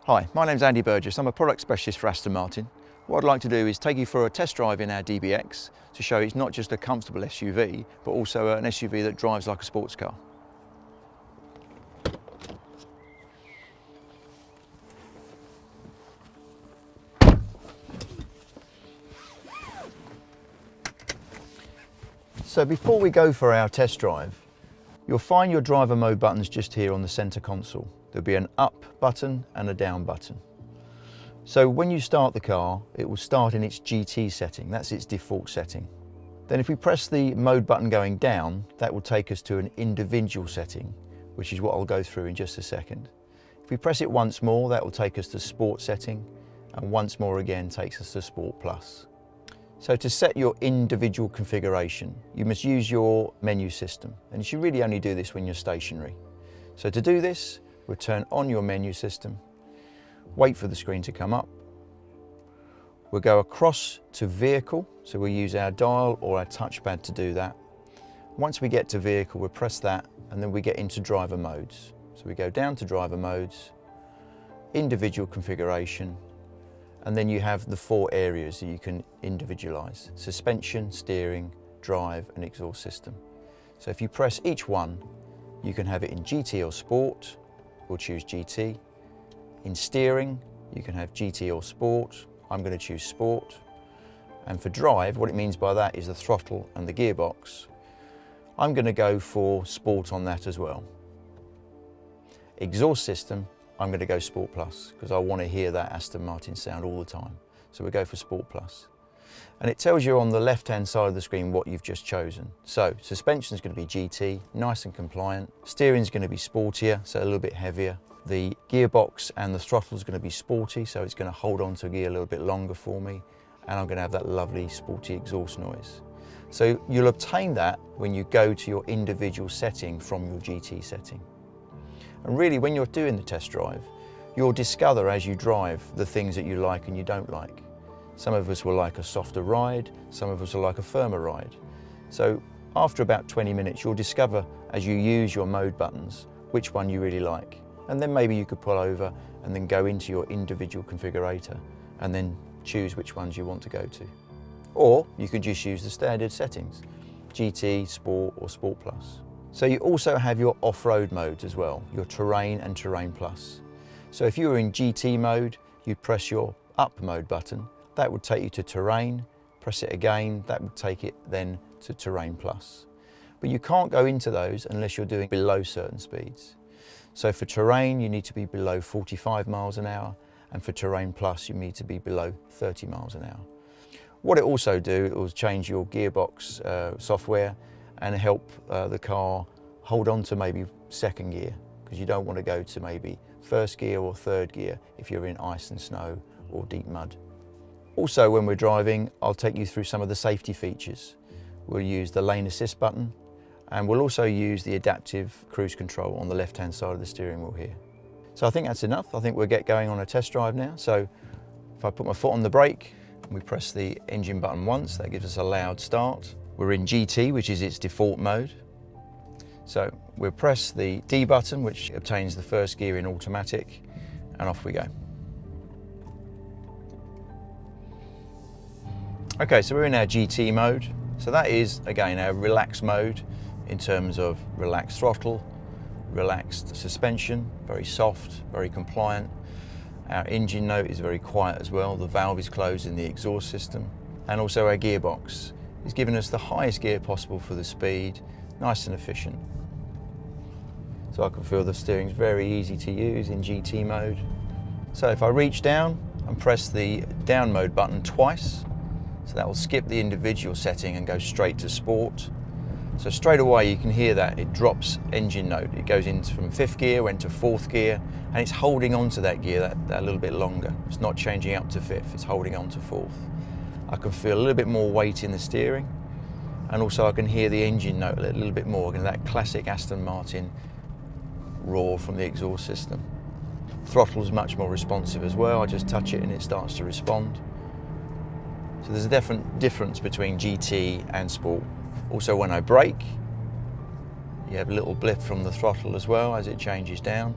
Hi, my name's Andy Burgess. I'm a product specialist for Aston Martin. What I'd like to do is take you for a test drive in our DBX to show it's not just a comfortable SUV, but also an SUV that drives like a sports car. So before we go for our test drive, you'll find your driver mode buttons just here on the center console. There'll be an up button and a down button. So when you start the car, it will start in its GT setting. That's its default setting. Then if we press the mode button going down, that will take us to an individual setting, which is what I'll go through in just a second. If we press it once more, that will take us to sport setting, and once more again takes us to Sport Plus. So to set your individual configuration, you must use your menu system, and you should really only do this when you're stationary. So to do this, we'll turn on your menu system, wait for the screen to come up. We'll go across to vehicle, so we'll use our dial or our touchpad to do that. Once we get to vehicle, we'll press that, and then we get into driver modes. So we go down to driver modes, individual configuration, and then you have the 4 areas that you can individualize: suspension, steering, drive, and exhaust system. So if you press each one, you can have it in GT or Sport. We'll choose GT. In steering, you can have GT or Sport. I'm going to choose Sport. And for drive, what it means by that is the throttle and the gearbox. I'm going to go for Sport on that as well. Exhaust system, I'm going to go Sport Plus because I want to hear that Aston Martin sound all the time. So we go for Sport Plus. And it tells you on the left-hand side of the screen what you've just chosen. So suspension is going to be GT, nice and compliant. Steering is going to be sportier, so a little bit heavier. The gearbox and the throttle is going to be sporty, so it's going to hold on to gear a little bit longer for me. And I'm going to have that lovely sporty exhaust noise. So you'll obtain that when you go to your individual setting from your GT setting. And really, when you're doing the test drive, you'll discover as you drive the things that you like and you don't like. Some of us will like a softer ride, some of us will like a firmer ride. So after about 20 minutes, you'll discover as you use your mode buttons, which one you really like. And then maybe you could pull over and then go into your individual configurator and then choose which ones you want to go to. Or you could just use the standard settings, GT, Sport, or Sport Plus. So you also have your off-road modes as well, your Terrain and Terrain Plus. So if you were in GT mode, you'd press your up mode button. That would take you to Terrain. Press it again, that would take it then to Terrain Plus. But you can't go into those unless you're doing below certain speeds. So for Terrain, you need to be below 45 miles an hour, and for Terrain Plus, you need to be below 30 miles an hour. What it also do, it will change your gearbox software and help the car hold on to maybe second gear, because you don't want to go to maybe first gear or third gear if you're in ice and snow or deep mud. Also, when we're driving, I'll take you through some of the safety features. We'll use the lane assist button, and we'll also use the adaptive cruise control on the left-hand side of the steering wheel here. So I think that's enough. I think we'll get going on a test drive now. So if I put my foot on the brake, we press the engine button once, that gives us a loud start. We're in GT, which is its default mode. So we'll press the D button, which obtains the first gear in automatic, and off we go. Okay, so we're in our GT mode. So that is, again, our relaxed mode in terms of relaxed throttle, relaxed suspension, very soft, very compliant. Our engine note is very quiet as well. The valve is closed in the exhaust system. And also our gearbox is giving us the highest gear possible for the speed, nice and efficient. So I can feel the steering's very easy to use in GT mode. So if I reach down and press the down mode button twice, so that will skip the individual setting and go straight to Sport. So straight away you can hear that it drops engine note. It goes into from 5th gear, went to 4th gear, and it's holding on to that gear that little bit longer. It's not changing up to 5th, it's holding on to 4th. I can feel a little bit more weight in the steering, and also I can hear the engine note a little bit more, and that classic Aston Martin roar from the exhaust system. Throttle is much more responsive as well. I just touch it and it starts to respond. So there's a definite difference between GT and Sport. Also, when I brake, you have a little blip from the throttle as well as it changes down.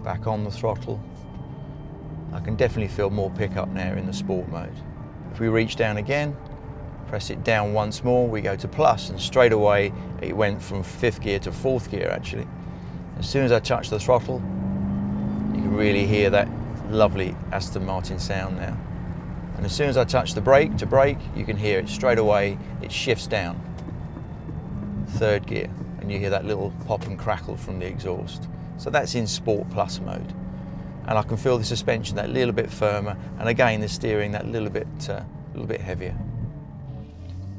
Back on the throttle. I can definitely feel more pickup now in the sport mode. If we reach down again, press it down once more, we go to plus, and straight away it went from 5th gear to 4th gear actually. As soon as I touch the throttle, you can really hear that lovely Aston Martin sound now. And as soon as I touch the brake to brake, you can hear it straight away, it shifts down. 3rd gear, and you hear that little pop and crackle from the exhaust. So that's in Sport Plus mode. And I can feel the suspension that little bit firmer, and again the steering that little bit heavier.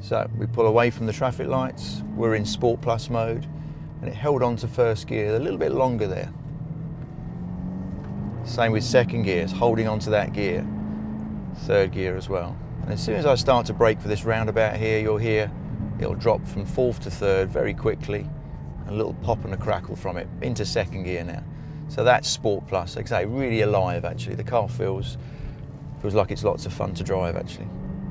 So we pull away from the traffic lights, we're in Sport Plus mode, and it held on to 1st gear a little bit longer there. Same with 2nd gear, it's holding on to that gear. 3rd gear as well. And as soon as I start to brake for this roundabout here, you'll hear it'll drop from 4th to 3rd very quickly, a little pop and a crackle from it into 2nd gear now. So that's Sport Plus. Like I say, really alive actually. The car feels like it's lots of fun to drive actually.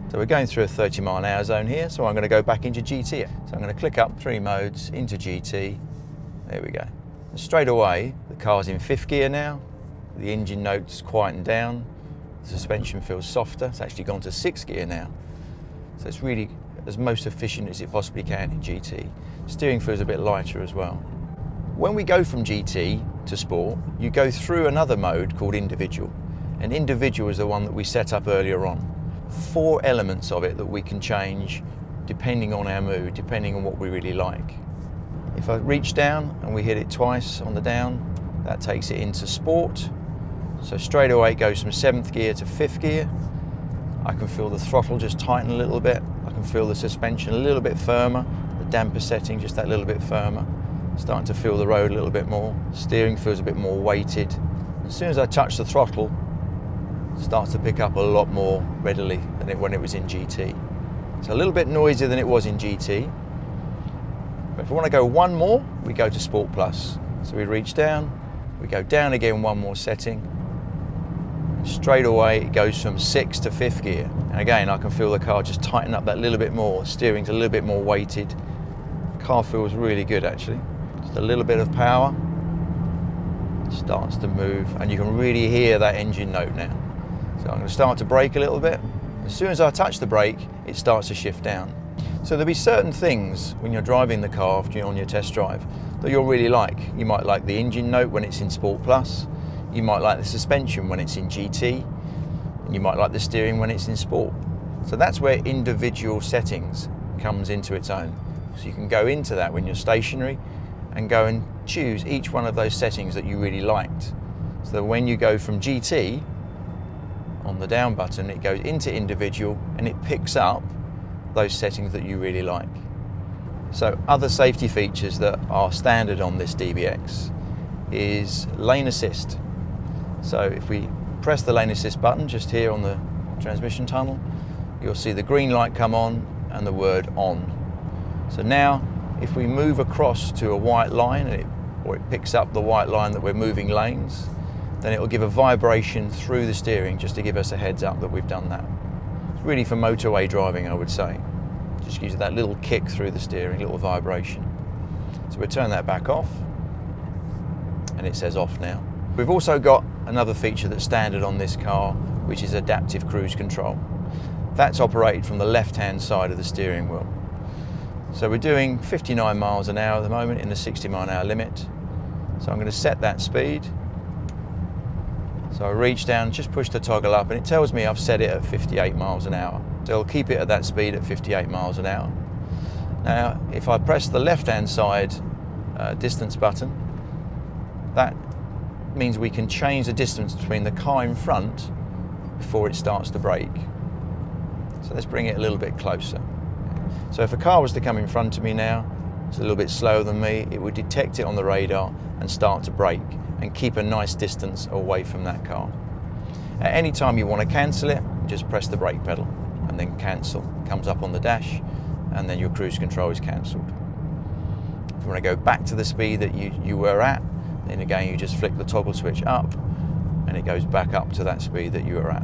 So we're going through a 30-mile-an-hour zone here, so I'm going to go back into GT. So I'm going to click up 3 modes into GT. There we go. And straight away, the car's in 5th gear now. The engine notes quietened down. The suspension feels softer. It's actually gone to 6th gear now. So it's really as most efficient as it possibly can in GT. Steering feels a bit lighter as well. When we go from GT to Sport, you go through another mode called Individual. And Individual is the one that we set up earlier on. 4 elements of it that we can change depending on our mood, depending on what we really like. If I reach down and we hit it twice on the down, that takes it into Sport. So straight away it goes from 7th gear to 5th gear. I can feel the throttle just tighten a little bit. I can feel the suspension a little bit firmer, the damper setting just that little bit firmer. Starting to feel the road a little bit more. Steering feels a bit more weighted. As soon as I touch the throttle, it starts to pick up a lot more readily than when it was in GT. It's a little bit noisier than it was in GT. But if we want to go one more, we go to Sport Plus. So we reach down, we go down again one more setting. Straight away it goes from 6th to 5th gear. And again, I can feel the car just tighten up that little bit more. Steering's a little bit more weighted. The car feels really good actually. Just a little bit of power. Starts to move, and you can really hear that engine note now. So I'm going to start to brake a little bit. As soon as I touch the brake, it starts to shift down. So there'll be certain things when you're driving the car on your test drive that you'll really like. You might like the engine note when it's in Sport Plus. You might like the suspension when it's in GT. And you might like the steering when it's in Sport. So that's where individual settings comes into its own. So you can go into that when you're stationary and go and choose each one of those settings that you really liked. So that when you go from GT, on the down button, it goes into individual and it picks up those settings that you really like. So other safety features that are standard on this DBX is lane assist. So if we press the lane assist button just here on the transmission tunnel, you'll see the green light come on and the word on. So now if we move across to a white line or it picks up the white line that we're moving lanes, then it will give a vibration through the steering just to give us a heads up that we've done that. It's really for motorway driving, I would say. Just gives it that little kick through the steering, little vibration. So we'll turn that back off, and it says off now. We've also got another feature that's standard on this car, which is adaptive cruise control. That's operated from the left-hand side of the steering wheel. So we're doing 59 miles an hour at the moment in the 60-mile-an-hour limit. So I'm going to set that speed. So I reach down, just push the toggle up, and it tells me I've set it at 58 miles an hour. So I'll keep it at that speed at 58 miles an hour. Now, if I press the left-hand side distance button, that means we can change the distance between the car in front before it starts to brake. So let's bring it a little bit closer. So if a car was to come in front of me now, it's a little bit slower than me, it would detect it on the radar and start to brake and keep a nice distance away from that car. At any time you want to cancel it, just press the brake pedal and then cancel. It comes up on the dash and then your cruise control is cancelled. If you want to go back to the speed that you were at, then again you just flick the toggle switch up and it goes back up to that speed that you were at.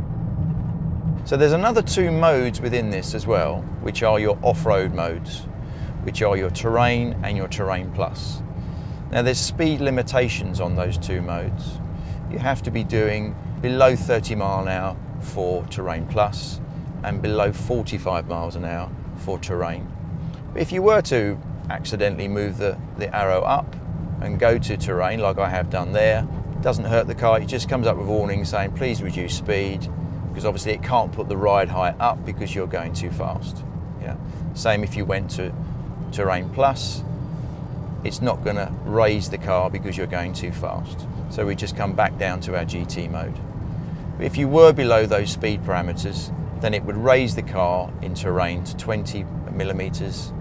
So there's another 2 modes within this as well, which are your off-road modes, which are your terrain and your terrain plus. Now there's speed limitations on those 2 modes. you have to be doing below 30 mile an hour for Terrain Plus and below 45 miles an hour for Terrain. But if you were to accidentally move the arrow up and go to Terrain like I have done there, it doesn't hurt the car, it just comes up with a warning saying please reduce speed, because obviously it can't put the ride height up because you're going too fast. Yeah. Same if you went to Terrain Plus, it's not going to raise the car because you're going too fast. So we just come back down to our GT mode. But if you were below those speed parameters, then it would raise the car in Terrain to 20 millimeters.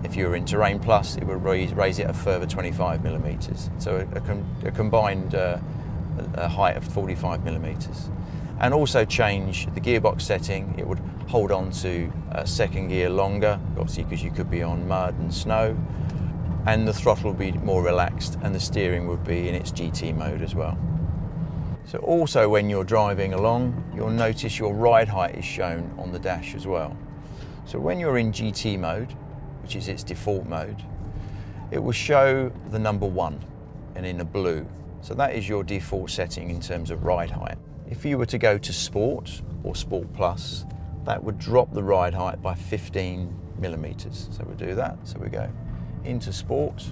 If you were in Terrain Plus, it would raise it a further 25 millimeters. So a combined height of 45 millimeters. And also change the gearbox setting. It would hold on to second gear longer, obviously because you could be on mud and snow. And the throttle would be more relaxed and the steering would be in its GT mode as well. So also when you're driving along, you'll notice your ride height is shown on the dash as well. So when you're in GT mode, which is its default mode, it will show the number 1 and in the blue. So that is your default setting in terms of ride height. If you were to go to Sport or Sport Plus, that would drop the ride height by 15 millimeters. So we'll do that. So we go into Sport,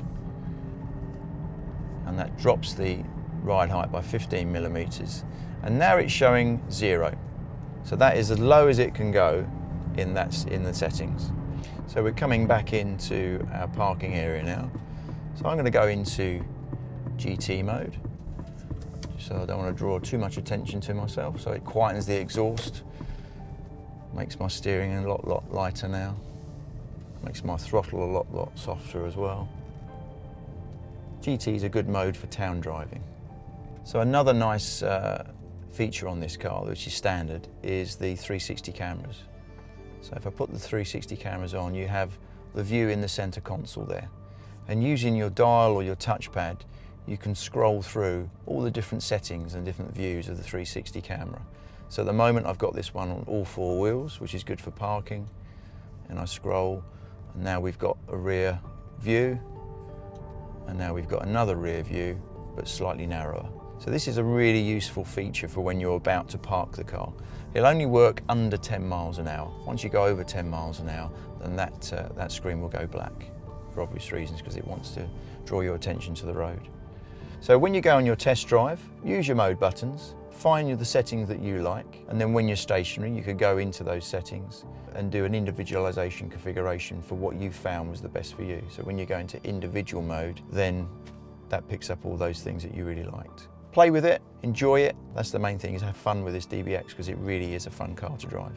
and that drops the ride height by 15 millimeters. And now it's showing 0. So that is as low as it can go in the settings. So we're coming back into our parking area now. So I'm going to go into GT mode. So I don't want to draw too much attention to myself. So it quietens the exhaust, makes my steering a lot lighter now, makes my throttle a lot softer as well. GT is a good mode for town driving. So another nice feature on this car, which is standard, is the 360 cameras. So if I put the 360 cameras on, you have the view in the center console there. And using your dial or your touchpad, you can scroll through all the different settings and different views of the 360 camera. So at the moment I've got this one on all 4 wheels, which is good for parking. And I scroll, and now we've got a rear view, and now we've got another rear view, but slightly narrower. So this is a really useful feature for when you're about to park the car. It'll only work under 10 miles an hour. Once you go over 10 miles an hour, then that screen will go black, for obvious reasons, because it wants to draw your attention to the road. So when you go on your test drive, use your mode buttons, find the settings that you like, and then when you're stationary, you could go into those settings and do an individualization configuration for what you found was the best for you. So when you go into individual mode, then that picks up all those things that you really liked. Play with it, enjoy it. That's the main thing, is have fun with this DBX, because it really is a fun car to drive.